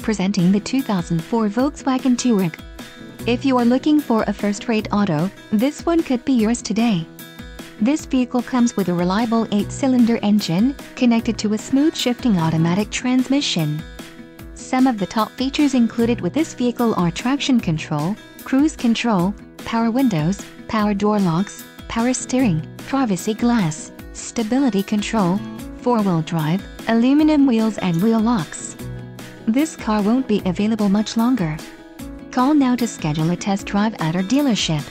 presenting the 2004 Volkswagen Touareg. If you are looking for a first-rate auto, this one could be yours today. This vehicle comes with a reliable 8-cylinder engine, connected to a smooth-shifting automatic transmission. Some of the top features included with this vehicle are traction control, cruise control, power windows, power door locks, power steering, privacy glass, stability control, 4-wheel drive, aluminum wheels and wheel locks. This car won't be available much longer. Call now to schedule a test drive at our dealership.